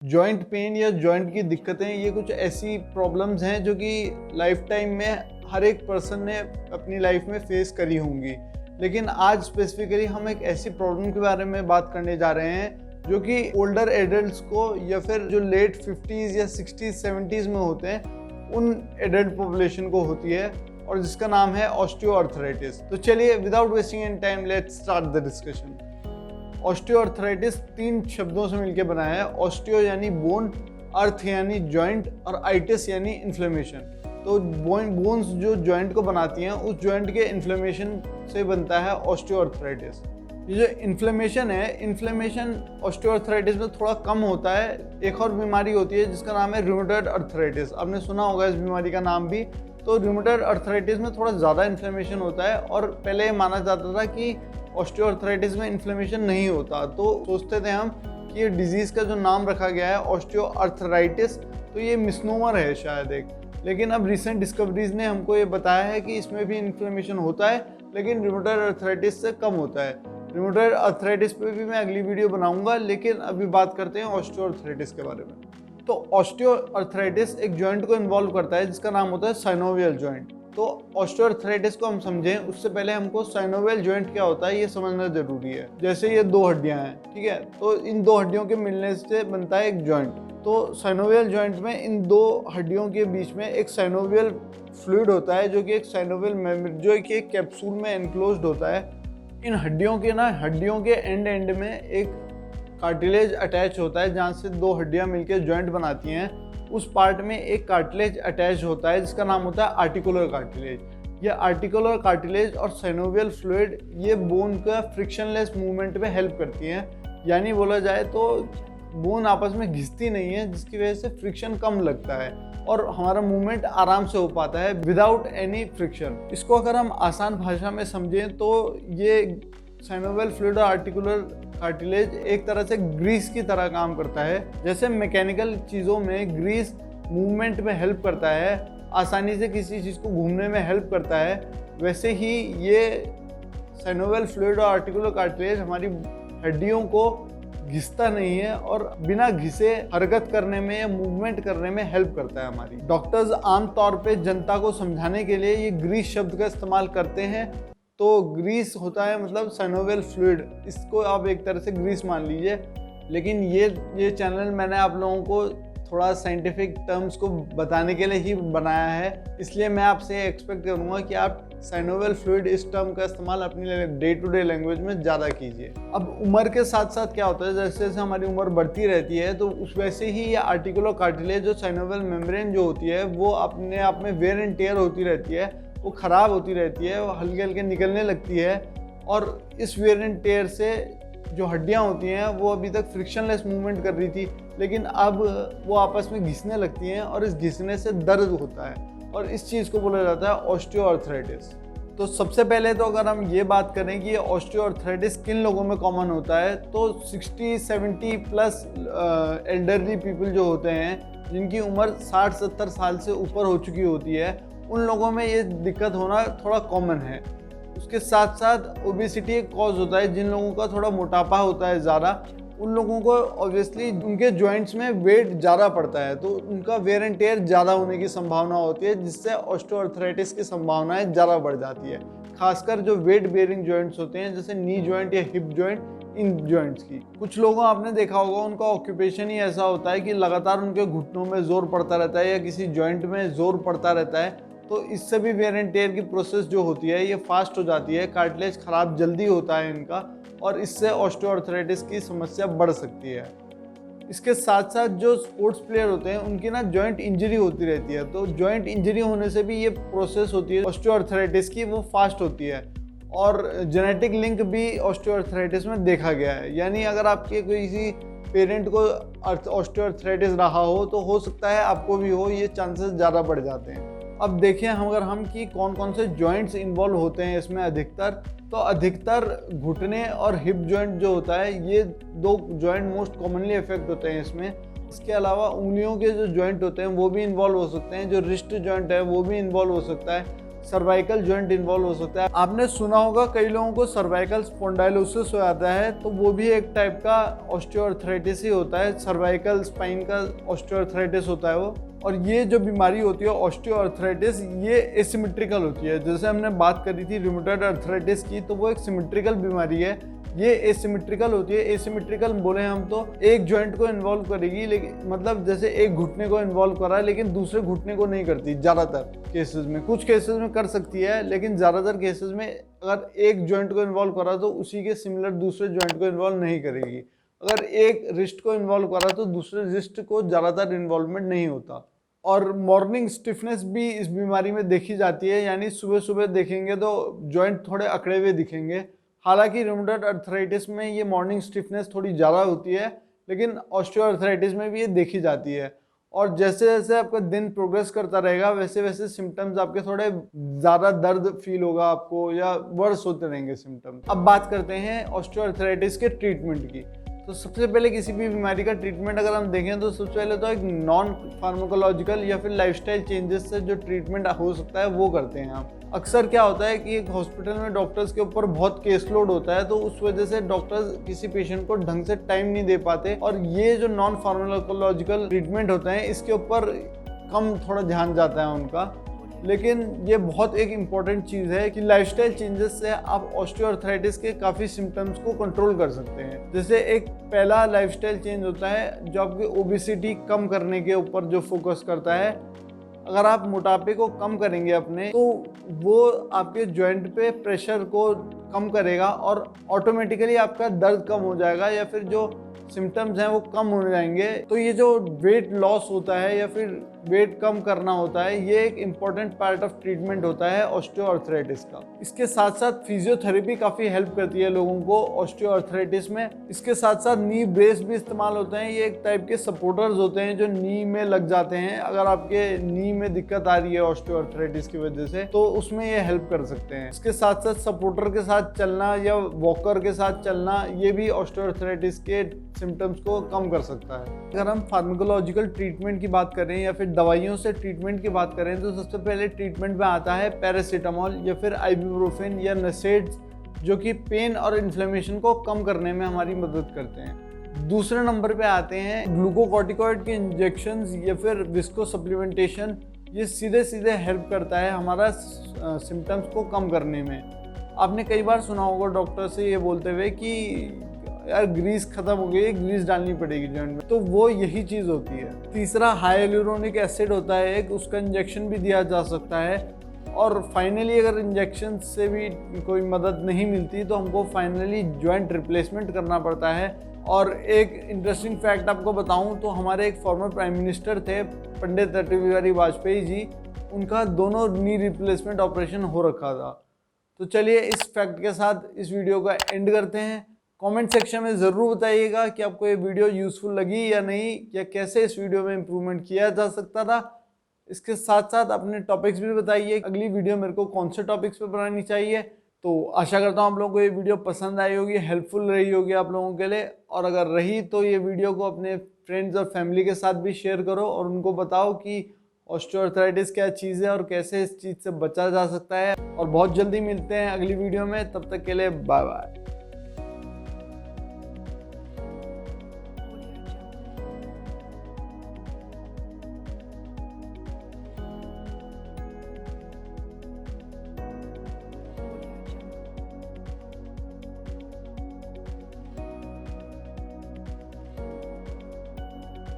Joint pain या joint की दिक्कतें ये कुछ ऐसी प्रॉब्लम्स हैं जो कि लाइफ टाइम में हर एक पर्सन ने अपनी लाइफ में फेस करी होंगी। लेकिन आज स्पेसिफिकली हम एक ऐसी प्रॉब्लम के बारे में बात करने जा रहे हैं जो कि ओल्डर एडल्ट्स को या फिर जो लेट 50s या 60s 70s में होते हैं उन एडल्ट पॉपुलेशन को होती है, और जिसका नाम है ऑस्टियोआर्थराइटिस। तो चलिए without wasting any time let's start the discussion. Osteoarthritis 3 शब्दों से मिलकर बना है। ऑस्टियो यानी बोन, अर्थ यानी जॉइंट, और आइटिस यानी इन्फ्लेमेशन। तो बोन्स जो जॉइंट को बनाती हैं उस जॉइंट के इन्फ्लेमेशन से बनता है ऑस्टियोआर्थराइटिस। ये जो इन्फ्लेमेशन है, इन्फ्लेमेशन ऑस्टियोआर्थराइटिस में थोड़ा कम होता है। एक और बीमारी होती है जिसका नाम है रूमेटॉइड अर्थराइटिस। आपने सुना होगा इस बीमारी का नाम भी। तो रूमेटॉइड अर्थराइटिस में थोड़ा ज़्यादा इन्फ्लेमेशन होता है, और पहले ये माना जाता था कि ऑस्टियोआर्थराइटिस में इन्फ्लेमेशन नहीं होता। तो सोचते थे हम कि ये डिजीज़ का जो नाम रखा गया है ऑस्टियोआर्थराइटिस, तो ये मिसनोमर है शायद एक। लेकिन अब रिसेंट डिस्कवरीज ने हमको ये बताया है कि इसमें भी इन्फ्लेमेशन होता है, लेकिन रूमेटॉइड अर्थराइटिस से कम होता है। रूमेटॉइड अर्थराइटिस पे भी मैं अगली वीडियो बनाऊंगा, लेकिन अभी बात करते हैं ऑस्टियोआर्थराइटिस के बारे में। तो ऑस्टियोआर्थराइटिस एक जॉइंट को इन्वॉल्व करता है जिसका नाम होता है साइनोवियल जॉइंट। तो ऑस्टियोआर्थराइटिस को हम समझें उससे पहले हमको साइनोवियल जॉइंट क्या होता है ये समझना जरूरी है। जैसे ये 2 हड्डियां हैं, ठीक है, तो इन 2 हड्डियों के मिलने से बनता है एक जॉइंट। तो साइनोवियल जॉइंट में इन 2 हड्डियों के बीच में एक साइनोवियल फ्लूइड होता है जो कि एक साइनोवियल मेम्ब्रेन, जो कि एक कैप्सूल में एनक्लोज्ड होता है। इन हड्डियों के एंड में एक कार्टिलेज अटैच होता है जहाँ से 2 हड्डियाँ मिलकर जॉइंट बनाती हैं। उस पार्ट में एक कार्टिलेज अटैच होता है जिसका नाम होता है आर्टिकुलर कार्टिलेज। ये आर्टिकुलर कार्टिलेज और साइनोवियल फ्लूइड ये बोन का फ्रिक्शनलेस मूवमेंट में हेल्प करती हैं। यानी बोला जाए तो बोन आपस में घिसती नहीं है, जिसकी वजह से फ्रिक्शन कम लगता है और हमारा मूवमेंट आराम से हो पाता है विदाउट एनी फ्रिक्शन। इसको अगर हम आसान भाषा में समझें तो ये साइनोवियल फ्लूइड और आर्टिकुलर कार्टिलेज एक तरह से ग्रीस की तरह काम करता है। जैसे मैकेनिकल चीज़ों में ग्रीस मूवमेंट में हेल्प करता है, आसानी से किसी चीज़ को घूमने में हेल्प करता है, वैसे ही ये साइनोवियल फ्लूइड और आर्टिकुलर कार्टिलेज हमारी हड्डियों को घिसता नहीं है और बिना घिसे हरकत करने में या मूवमेंट करने में हेल्प करता है हमारी। डॉक्टर्स आमतौर पे जनता को समझाने के लिए ये ग्रीस शब्द का इस्तेमाल करते हैं। तो ग्रीस होता है मतलब साइनोवियल फ्लूइड, इसको आप एक तरह से ग्रीस मान लीजिए। लेकिन ये चैनल मैंने आप लोगों को थोड़ा साइंटिफिक टर्म्स को बताने के लिए ही बनाया है, इसलिए मैं आपसे एक्सपेक्ट करूँगा कि आप साइनोवियल फ्लूइड इस टर्म का इस्तेमाल अपनी डे टू डे लैंग्वेज में ज़्यादा कीजिए। अब उम्र के साथ साथ क्या होता है, जैसे जैसे हमारी उम्र बढ़ती रहती है तो उस वैसे ही ये आर्टिकुलर कार्टिलेज जो साइनोवियल मेम्ब्रेन जो होती है वो अपने आप में वेयर एंड टेयर होती रहती है, वो ख़राब होती रहती है, वो हल्के हल्के निकलने लगती है। और इस वेयर एंड टेयर से जो हड्डियां होती हैं वो अभी तक फ्रिक्शनलेस मूवमेंट कर रही थी, लेकिन अब वो आपस में घिसने लगती हैं और इस घिसने से दर्द होता है, और इस चीज़ को बोला जाता है ऑस्टियोआर्थराइटिस। तो सबसे पहले तो अगर हम ये बात करें कि ये ऑस्टियोआर्थराइटिस किन लोगों में कॉमन होता है, तो 60-70 प्लस एल्डरली पीपल जो होते हैं जिनकी उम्र 60-70 साल से ऊपर हो चुकी होती है, उन लोगों में ये दिक्कत होना थोड़ा कॉमन है। उसके साथ साथ ओबेसिटी एक कॉज होता है। जिन लोगों का थोड़ा मोटापा होता है ज़्यादा, उन लोगों को ऑब्वियसली उनके जॉइंट्स में वेट ज़्यादा पड़ता है, तो उनका वेयर एंड टेयर ज़्यादा होने की संभावना होती है, जिससे ऑस्टियोआर्थराइटिस की संभावनाएं ज़्यादा बढ़ जाती है। खासकर जो वेट बेयरिंग जॉइंट्स होते हैं जैसे नी जॉइंट या हिप जॉइंट, इन जॉइंट्स की। कुछ लोगों आपने देखा होगा उनका ऑक्यूपेशन ही ऐसा होता है कि लगातार उनके घुटनों में जोर पड़ता रहता है या किसी जॉइंट में जोर पड़ता रहता है, तो इससे भी वेयर एंड टेयर की प्रोसेस जो होती है ये फास्ट हो जाती है, कार्टिलेज खराब जल्दी होता है इनका, और इससे ऑस्टियोआर्थराइटिस की समस्या बढ़ सकती है। इसके साथ साथ जो स्पोर्ट्स प्लेयर होते हैं उनकी ना जॉइंट इंजरी होती रहती है, तो जॉइंट इंजरी होने से भी ये प्रोसेस होती है ऑस्टियोआर्थराइटिस की, वो फास्ट होती है। और जेनेटिक लिंक भी ऑस्टियोआर्थराइटिस में देखा गया है। यानी अगर आपके किसी पेरेंट को ऑस्टियोआर्थराइटिस रहा हो तो हो सकता है आपको भी हो, ये चांसेस ज़्यादा बढ़ जाते हैं। अब देखें अगर हम कि कौन कौन से जॉइंट्स इन्वॉल्व होते हैं इसमें अधिकतर, तो अधिकतर घुटने और हिप जॉइंट जो होता है ये 2 जॉइंट मोस्ट कॉमनली इफेक्ट होते हैं इसमें। इसके अलावा उंगलियों के जो जॉइंट होते हैं वो भी इन्वॉल्व हो सकते हैं, जो रिस्ट जॉइंट है वो भी इन्वॉल्व हो सकता है। सर्वाइकल जॉइंट इन्वॉल्व हो सकता है। आपने सुना होगा कई लोगों को सर्वाइकल स्पॉन्डाइलोसिस हो जाता है, तो वो भी एक टाइप का ऑस्टियोआर्थराइटिस ही होता है। सर्वाइकल स्पाइन का ऑस्टियोआर्थराइटिस होता है वो। और ये जो बीमारी होती है ऑस्टियोआर्थराइटिस, ये एसिमेट्रिकल होती है। जैसे हमने बात करी थी रूमेटॉइड अर्थराइटिस की, तो वो एक सिमेट्रिकल बीमारी है, ये एसिमेट्रिकल होती है। एसिमेट्रिकल बोले हम तो एक जॉइंट को इन्वॉल्व करेगी, लेकिन मतलब जैसे एक घुटने को इन्वॉल्व कर रहा है लेकिन दूसरे घुटने को नहीं करती। ज़्यादातर केसेस में, कुछ केसेस में कर सकती है, लेकिन ज़्यादातर केसेस में अगर एक जॉइंट को इन्वॉल्व कर रहा है तो उसी के सिमिलर दूसरे जॉइंट को इन्वॉल्व नहीं करेगी। अगर एक रिस्ट को इन्वॉल्व कर रहा है तो दूसरे रिस्ट को ज़्यादातर इन्वॉल्वमेंट नहीं होता। और मॉर्निंग स्टिफनेस भी इस बीमारी में देखी जाती है, यानी सुबह सुबह देखेंगे तो जॉइंट थोड़े अकड़े हुए दिखेंगे। हालांकि रूमेटॉइड अर्थराइटिस में ये मॉर्निंग स्टिफनेस थोड़ी ज़्यादा होती है, लेकिन ऑस्टियोआर्थराइटिस में भी ये देखी जाती है। और जैसे जैसे आपका दिन प्रोग्रेस करता रहेगा वैसे वैसे सिम्टम्स आपके थोड़े ज़्यादा दर्द फील होगा आपको, या वर्स होते रहेंगे सिम्टम्स। अब बात करते हैं ऑस्टियोआर्थराइटिस के ट्रीटमेंट की। तो सबसे पहले किसी भी बीमारी का ट्रीटमेंट अगर हम देखें तो सबसे पहले तो एक नॉन फार्माकोलॉजिकल या फिर लाइफस्टाइल चेंजेस से जो ट्रीटमेंट हो सकता है वो करते हैं हम। अक्सर क्या होता है कि एक हॉस्पिटल में डॉक्टर्स के ऊपर बहुत केस लोड होता है, तो उस वजह से डॉक्टर्स किसी पेशेंट को ढंग से टाइम नहीं दे पाते, और ये जो नॉन फार्माकोलॉजिकल ट्रीटमेंट होते हैं इसके ऊपर कम थोड़ा ध्यान जाता है उनका। लेकिन ये बहुत एक इम्पॉर्टेंट चीज़ है कि लाइफस्टाइल चेंजेस से आप ऑस्टियोआर्थराइटिस के काफ़ी सिम्टम्स को कंट्रोल कर सकते हैं। जैसे एक पहला लाइफस्टाइल चेंज होता है जो आपकी ओबेसिटी कम करने के ऊपर जो फोकस करता है। अगर आप मोटापे को कम करेंगे अपने, तो वो आपके जॉइंट पे प्रेशर को कम करेगा और ऑटोमेटिकली आपका दर्द कम हो जाएगा, या फिर जो सिम्टम्स हैं वो कम हो जाएंगे। तो ये जो वेट लॉस होता है या फिर वेट कम करना होता है, ये एक इम्पॉर्टेंट पार्ट ऑफ ट्रीटमेंट होता है ऑस्टियोआर्थराइटिस का। इसके साथ साथ फिजियोथेरेपी काफ़ी हेल्प करती है लोगों को ऑस्टियोआर्थराइटिस में। इसके साथ साथ नी ब्रेस भी इस्तेमाल होते हैं। ये एक टाइप के सपोर्टर्स होते हैं जो नी में लग जाते हैं। अगर आपके नी में दिक्कत आ रही है ऑस्टियोआर्थराइटिस की वजह से, तो उसमें ये हेल्प कर सकते हैं। इसके साथ साथ सपोर्टर के साथ चलना या वॉकर के साथ चलना, ये भी ऑस्टियोआर्थराइटिस के सिम्टम्स को कम कर सकता है। अगर हम फार्माकोलॉजिकल ट्रीटमेंट की बात करें या फिर दवाइयों से ट्रीटमेंट की बात करें, तो सबसे पहले ट्रीटमेंट में आता है पैरासीटामोल या फिर आइबुप्रोफेन या नसेड्स, जो कि पेन और इन्फ्लेमेशन को कम करने में हमारी मदद करते हैं। दूसरे नंबर पे आते हैं ग्लूकोकॉर्टिकॉइड के इंजेक्शंस या फिर विस्को सप्लीमेंटेशन। ये सीधे सीधे हेल्प करता है हमारा सिम्टम्स को कम करने में। आपने कई बार सुना होगा डॉक्टर से ये बोलते हुए कि यार ग्रीस खत्म हो गई है, ग्रीस डालनी पड़ेगी जॉइंट में, तो वो यही चीज़ होती है। तीसरा हाइलुरोनिक एसिड होता है एक, उसका इंजेक्शन भी दिया जा सकता है। और फाइनली अगर इंजेक्शन से भी कोई मदद नहीं मिलती तो हमको फाइनली जॉइंट रिप्लेसमेंट करना पड़ता है। और एक इंटरेस्टिंग फैक्ट आपको बताऊं तो हमारे एक फॉर्मर प्राइम मिनिस्टर थे पंडित अटल बिहारी वाजपेयी जी, उनका दोनों नी रिप्लेसमेंट ऑपरेशन हो रखा था। तो चलिए इस फैक्ट के साथ इस वीडियो का एंड करते हैं। कमेंट सेक्शन में ज़रूर बताइएगा कि आपको ये वीडियो यूज़फुल लगी या नहीं, या कैसे इस वीडियो में इम्प्रूवमेंट किया जा सकता था। इसके साथ साथ अपने टॉपिक्स भी बताइए, अगली वीडियो मेरे को कौन से टॉपिक्स पे बनानी चाहिए। तो आशा करता हूँ आप लोगों को ये वीडियो पसंद आई होगी, हेल्पफुल रही होगी आप लोगों के लिए। और अगर रही तो ये वीडियो को अपने फ्रेंड्स और फैमिली के साथ भी शेयर करो और उनको बताओ कि ऑस्टियोआर्थराइटिस क्या चीज़ है और कैसे इस चीज़ से बचा जा सकता है। और बहुत जल्दी मिलते हैं अगली वीडियो में, तब तक के लिए बाय बाय।